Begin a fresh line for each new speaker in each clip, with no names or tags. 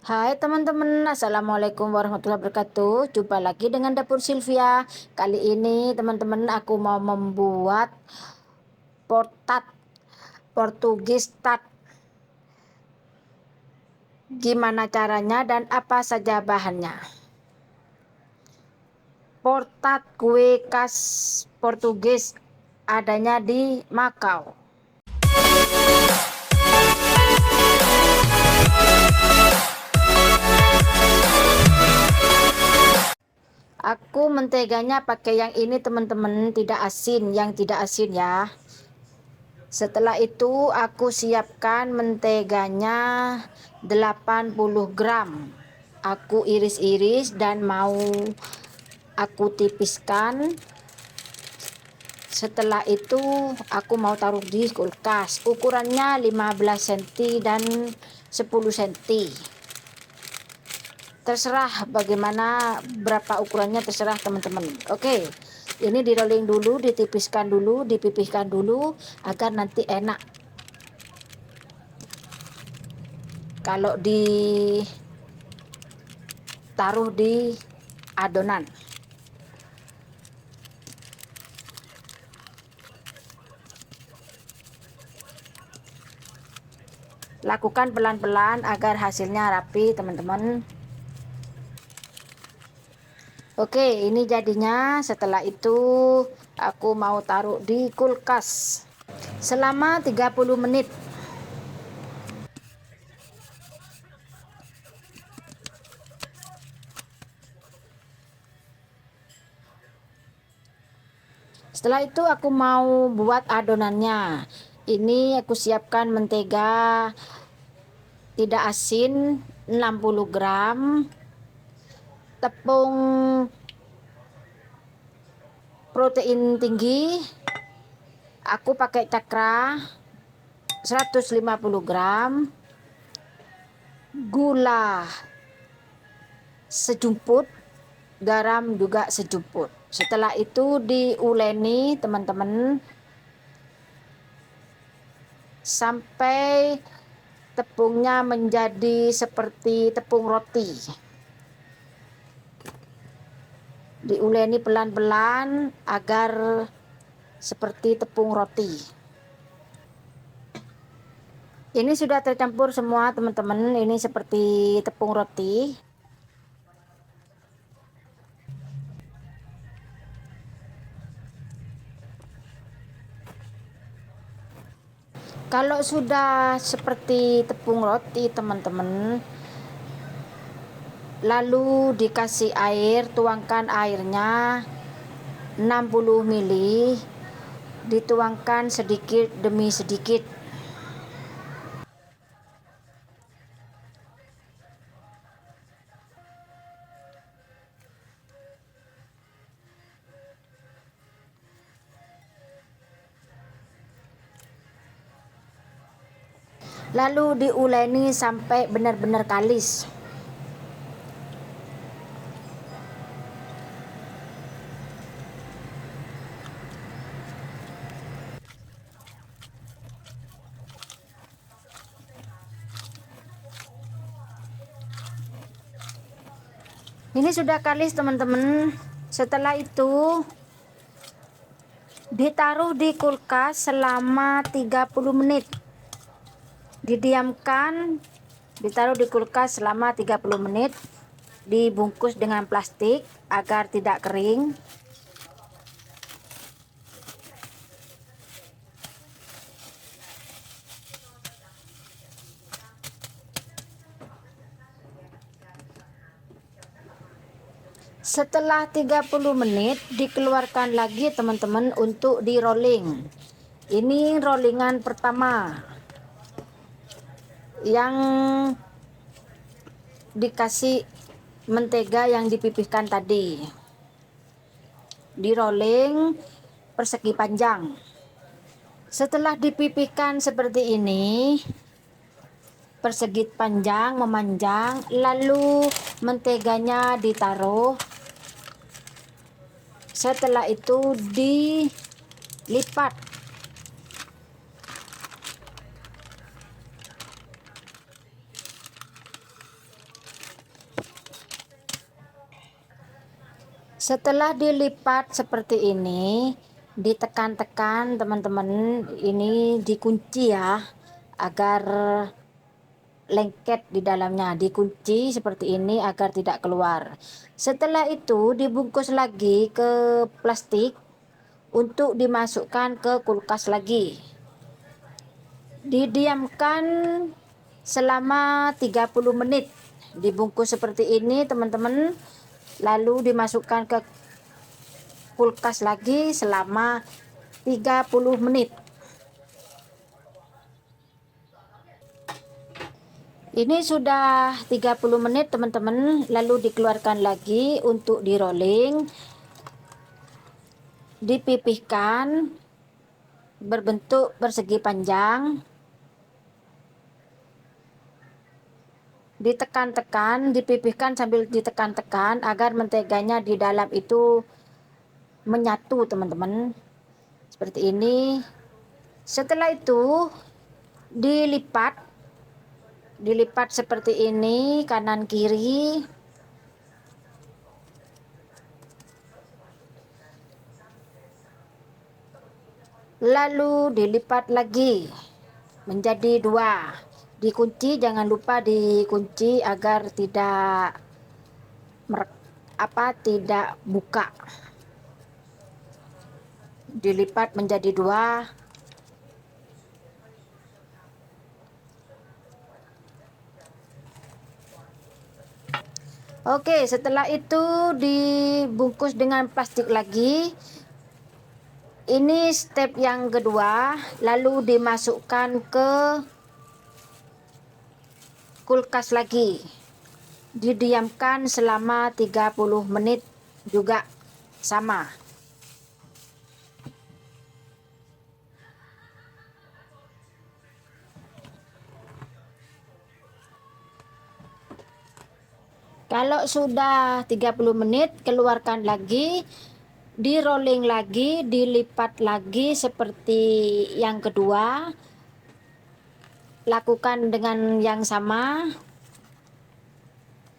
Hai teman-teman, Assalamualaikum warahmatullahi wabarakatuh. Jumpa lagi dengan Dapur Sylvia. Kali ini teman-teman aku mau membuat portat Portugis tart. Gimana caranya dan apa saja bahannya? Portat kue khas Portugis adanya di Makau. Aku menteganya pakai yang ini teman-teman, tidak asin, yang tidak asin ya. Setelah itu aku siapkan menteganya 80 gram. Aku iris-iris dan mau aku tipiskan. Setelah itu aku mau taruh di kulkas. Ukurannya 15 cm dan 10 cm. Terserah bagaimana, berapa ukurannya terserah teman-teman. Oke, ini di rolling dulu, ditipiskan dulu, dipipihkan dulu agar nanti enak kalau ditaruh di adonan. Lakukan pelan-pelan agar hasilnya rapi teman-teman. Oke, ini jadinya. Setelah itu aku mau taruh di kulkas selama 30 menit. Setelah itu aku mau buat adonannya. Ini aku siapkan mentega tidak asin 60 gram, tepung protein tinggi, aku pakai cakra 150 gram, gula sejumput, garam juga sejumput. Setelah itu diuleni teman-teman sampai tepungnya menjadi seperti tepung roti. Diuleni pelan-pelan agar seperti tepung roti. Ini sudah tercampur semua teman-teman, ini seperti tepung roti. Kalau sudah seperti tepung roti teman-teman, lalu dikasih air, tuangkan airnya 60 ml, dituangkan sedikit demi sedikit. Lalu diuleni sampai benar-benar kalis. Ini sudah kalis teman-teman. Setelah itu ditaruh di kulkas selama 30 menit. Didiamkan, ditaruh di kulkas selama 30 menit. Dibungkus dengan plastik agar tidak kering. Setelah 30 menit dikeluarkan lagi teman-teman untuk di rolling. Ini rollingan pertama yang dikasih mentega yang dipipihkan tadi. Di rolling persegi panjang. Setelah dipipihkan seperti ini, persegi panjang memanjang, lalu menteganya ditaruh. Setelah itu dilipat. Setelah dilipat seperti ini, ditekan-tekan teman-teman, ini dikunci ya, agar lengket di dalamnya, dikunci seperti ini agar tidak keluar. Setelah itu dibungkus lagi ke plastik untuk dimasukkan ke kulkas lagi. Didiamkan selama 30 menit. Dibungkus seperti ini teman-teman, lalu dimasukkan ke kulkas lagi selama 30 menit. Ini sudah 30 menit teman-teman, lalu dikeluarkan lagi untuk di rolling, dipipihkan berbentuk persegi panjang, ditekan-tekan, dipipihkan sambil ditekan-tekan agar menteganya di dalam itu menyatu teman-teman, seperti ini. Setelah itu dilipat seperti ini kanan kiri, lalu dilipat lagi menjadi 2. Dikunci, jangan lupa dikunci agar tidak tidak buka. Dilipat menjadi 2. Oke, setelah itu dibungkus dengan plastik lagi. Ini step yang kedua, lalu dimasukkan ke kulkas lagi. Didiamkan selama 30 menit juga sama. Kalau sudah 30 menit, keluarkan lagi, di rolling lagi, dilipat lagi seperti yang kedua. Lakukan dengan yang sama,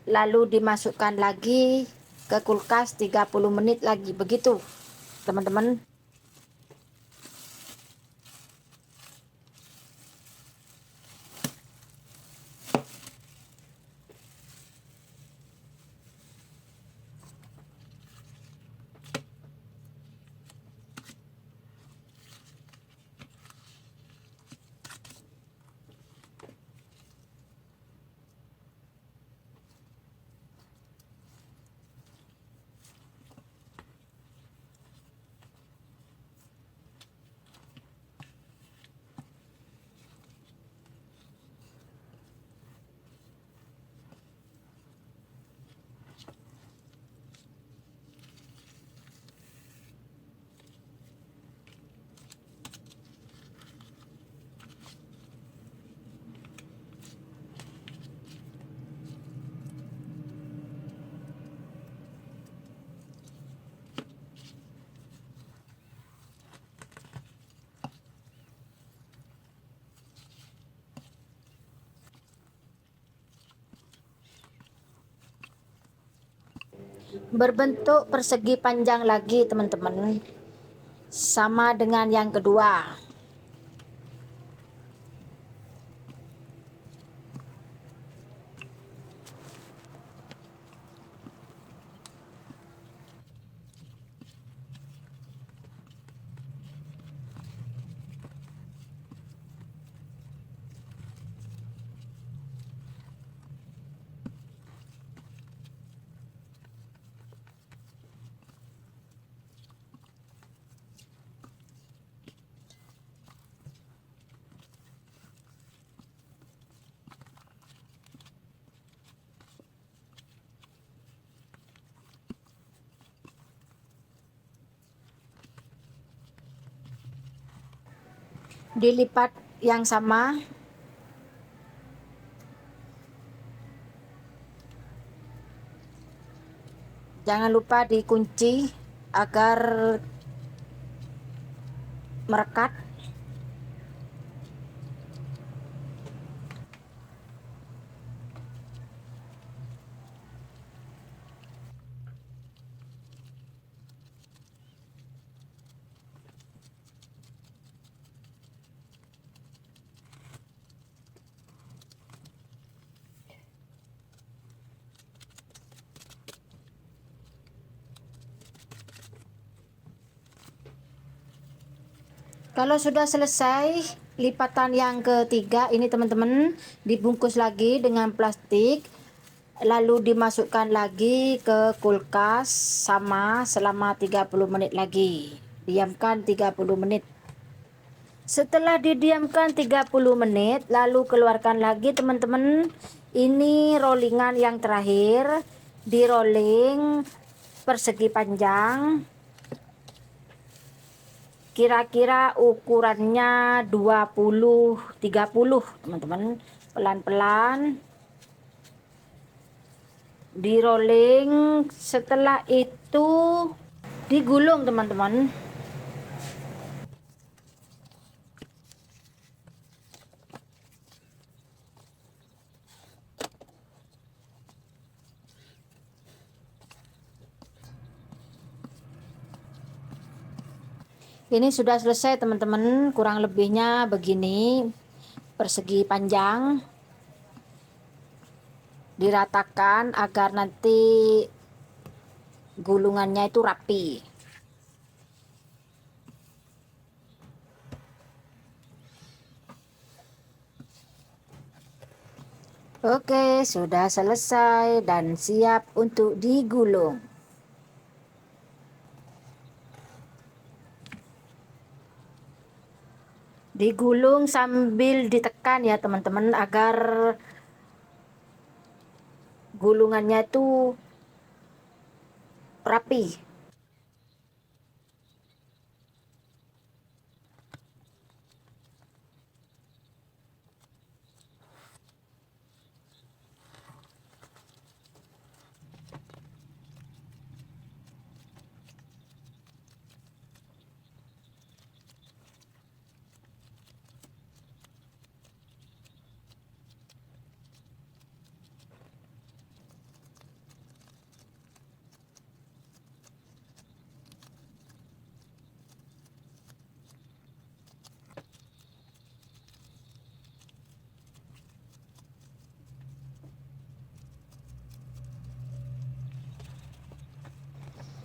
lalu dimasukkan lagi ke kulkas 30 menit lagi, begitu teman-teman. Berbentuk persegi panjang lagi teman-teman, sama dengan yang kedua. Dilipat yang sama, jangan lupa dikunci agar merekat. Kalau sudah selesai lipatan yang ketiga, ini teman-teman dibungkus lagi dengan plastik, lalu dimasukkan lagi ke kulkas sama selama 30 menit lagi. Diamkan 30 menit. Setelah didiamkan 30 menit, lalu keluarkan lagi teman-teman. Ini rollingan yang terakhir, di rolling persegi panjang. Kira-kira ukurannya 20-30 teman-teman. Pelan-pelan di rolling, setelah itu digulung teman-teman. Ini sudah selesai teman-teman, kurang lebihnya begini, persegi panjang. Diratakan agar nanti gulungannya itu rapi. Oke, sudah selesai dan siap untuk digulung. Digulung sambil ditekan ya teman-teman, agar gulungannya itu rapi.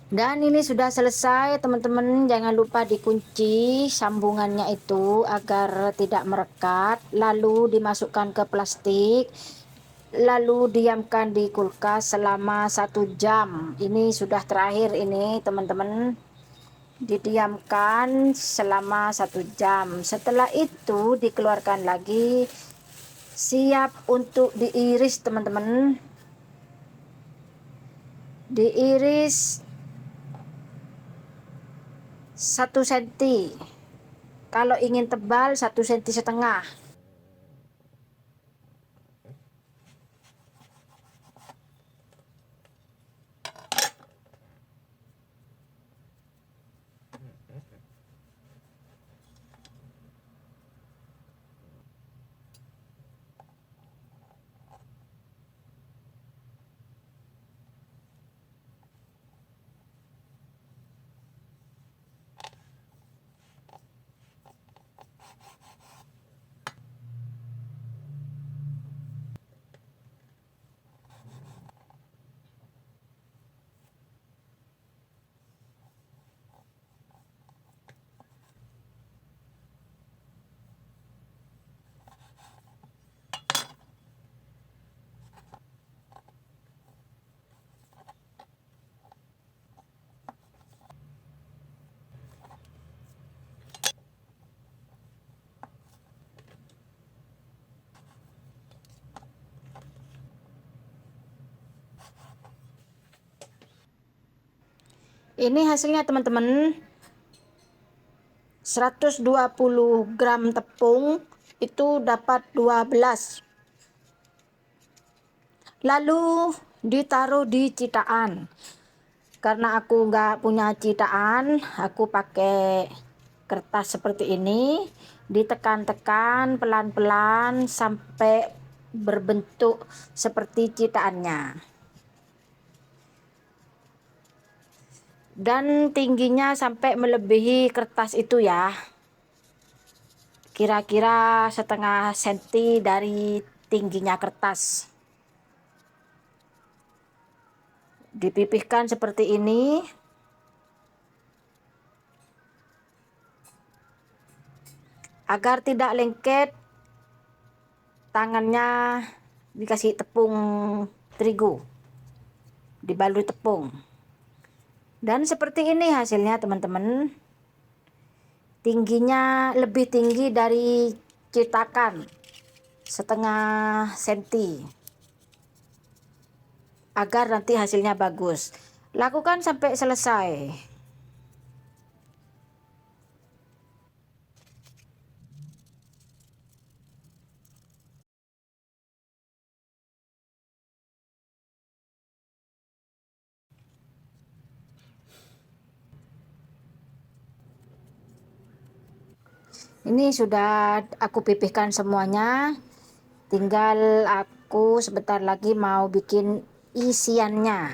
Dan ini sudah selesai teman-teman, jangan lupa dikunci sambungannya itu agar tidak merekat, lalu dimasukkan ke plastik, lalu diamkan di kulkas selama 1 jam. Ini sudah terakhir ini teman-teman, didiamkan selama 1 jam. Setelah itu dikeluarkan lagi, siap untuk diiris teman-teman. Diiris 1 cm, kalau ingin tebal 1,5 cm. Ini hasilnya teman-teman, 120 gram tepung itu dapat 12. Lalu ditaruh di citaan. Karena aku nggak punya citaan, aku pakai kertas seperti ini. Ditekan-tekan pelan-pelan sampai berbentuk seperti citaannya. Dan tingginya sampai melebihi kertas itu ya, kira-kira setengah senti dari tingginya kertas. Dipipihkan seperti ini. Agar tidak lengket, tangannya dikasih tepung terigu, dibalur tepung. Dan seperti ini hasilnya teman-teman. Tingginya lebih tinggi dari cetakan, setengah senti, agar nanti hasilnya bagus. Lakukan sampai selesai. Ini sudah aku pipihkan semuanya. Tinggal aku sebentar lagi mau bikin isiannya.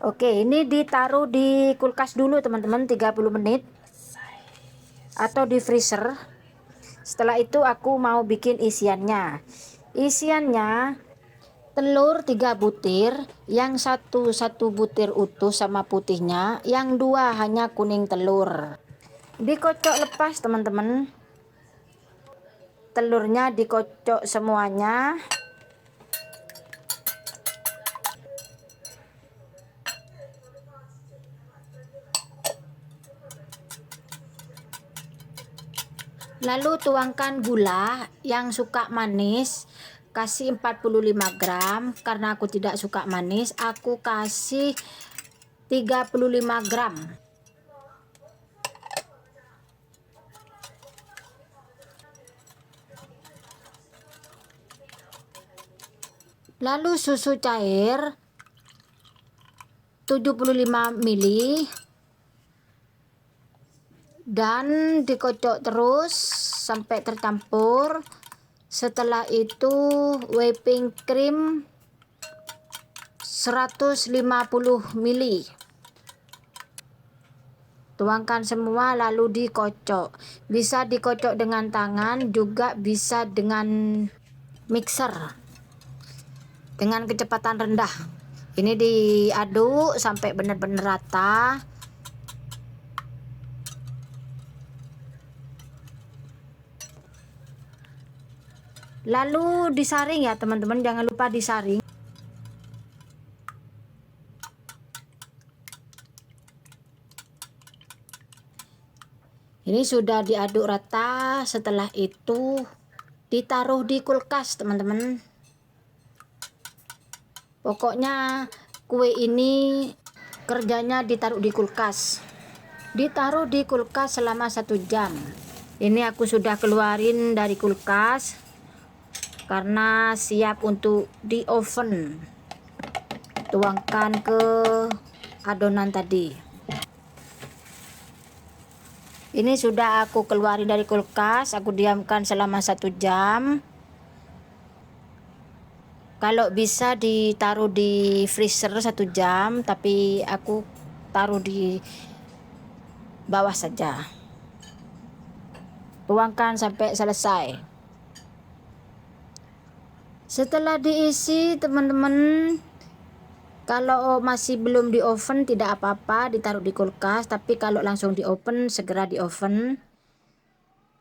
Oke, ini ditaruh di kulkas dulu teman-teman 30 menit atau di freezer. Setelah itu aku mau bikin isiannya. Isiannya telur 3 butir, yang satu butir utuh sama putihnya, yang 2 hanya kuning telur. Dikocok lepas teman-teman. Telurnya dikocok semuanya. Lalu tuangkan gula, yang suka manis kasih 45 gram. Karena aku tidak suka manis, aku kasih 35 gram. Lalu susu cair 75 ml. Dan dikocok terus sampai tercampur. Setelah itu whipping cream 150 ml. Tuangkan semua lalu dikocok. Bisa dikocok dengan tangan, juga bisa dengan mixer dengan kecepatan rendah. Ini diaduk sampai benar-benar rata. Lalu disaring ya teman-teman, jangan lupa disaring. Ini sudah diaduk rata. Setelah itu ditaruh di kulkas teman-teman. Pokoknya kue ini kerjanya ditaruh di kulkas. Ditaruh di kulkas selama 1 jam. Ini aku sudah keluarin dari kulkas karena siap untuk di oven. Tuangkan ke adonan tadi. Ini sudah aku keluarin dari kulkas, aku diamkan selama 1 jam. Kalau bisa ditaruh di freezer 1 jam, tapi aku taruh di bawah saja. Tuangkan sampai selesai. Setelah diisi teman-teman, kalau masih belum di oven tidak apa-apa, ditaruh di kulkas. Tapi kalau langsung di oven, segera di oven.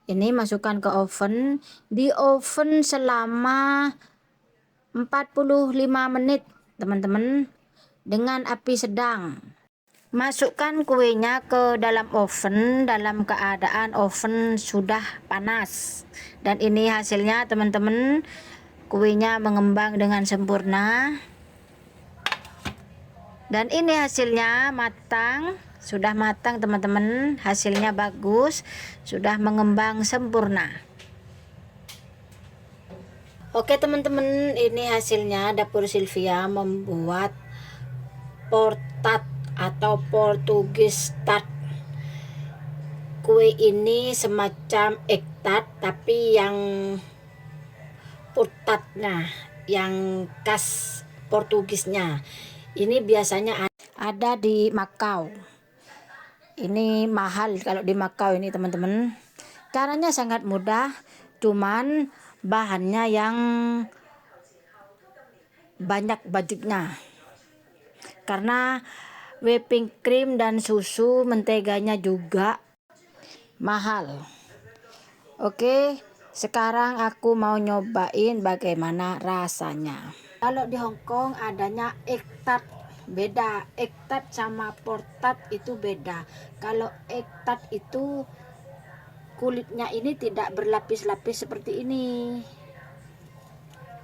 Ini masukkan ke oven. Di oven selama 45 menit teman-teman, dengan api sedang. Masukkan kuenya ke dalam oven dalam keadaan oven sudah panas. Dan ini hasilnya teman-teman. Kuenya mengembang dengan sempurna. Dan ini hasilnya matang. Sudah matang teman-teman. Hasilnya bagus. Sudah mengembang sempurna. Oke teman-teman, ini hasilnya dapur Sylvia membuat portat atau Portugis tart. Kue ini semacam egg tart, tapi yang portatnya, yang khas Portugisnya. Ini biasanya ada di Makau. Ini mahal kalau di Makau ini teman-teman. Caranya sangat mudah, cuman bahannya yang banyak budgetnya. Karena whipping cream dan susu, menteganya juga mahal. Oke, sekarang aku mau nyobain bagaimana rasanya. Kalau di Hong Kong adanya egg tart, beda. Egg tart sama pork tart itu beda. Kalau egg tart itu kulitnya ini tidak berlapis-lapis seperti ini.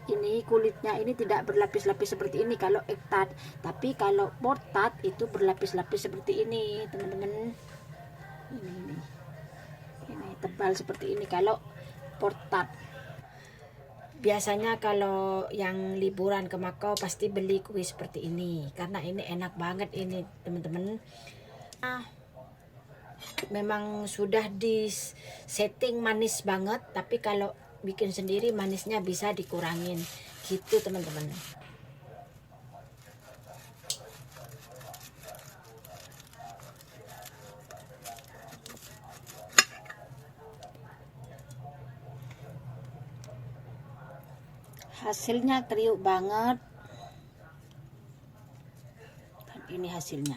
Ini kulitnya ini tidak berlapis-lapis seperti ini kalau egg tart. Tapi kalau pork tart itu berlapis-lapis seperti ini, teman-teman. Ini tebal seperti ini kalau pork tart. Biasanya kalau yang liburan ke Makau pasti beli kue seperti ini karena ini enak banget ini, teman-teman. Memang sudah di setting manis banget, tapi kalau bikin sendiri manisnya bisa dikurangin gitu, teman-teman. Hasilnya kriuk banget. Dan ini hasilnya.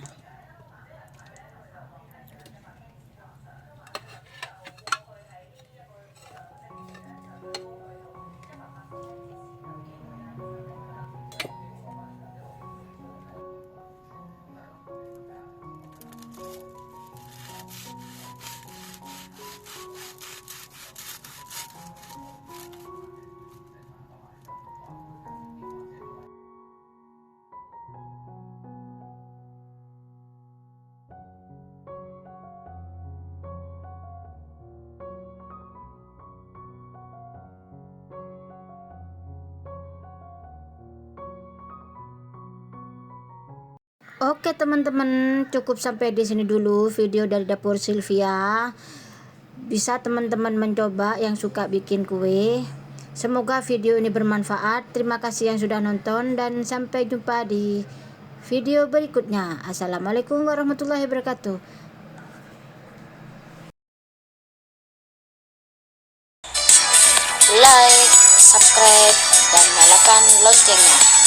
Oke teman-teman, cukup sampai di sini dulu video dari dapur Sylvia. Bisa teman-teman mencoba yang suka bikin kue. Semoga video ini bermanfaat. Terima kasih yang sudah nonton dan sampai jumpa di video berikutnya. Assalamualaikum warahmatullahi wabarakatuh. Like, subscribe, dan nyalakan loncengnya.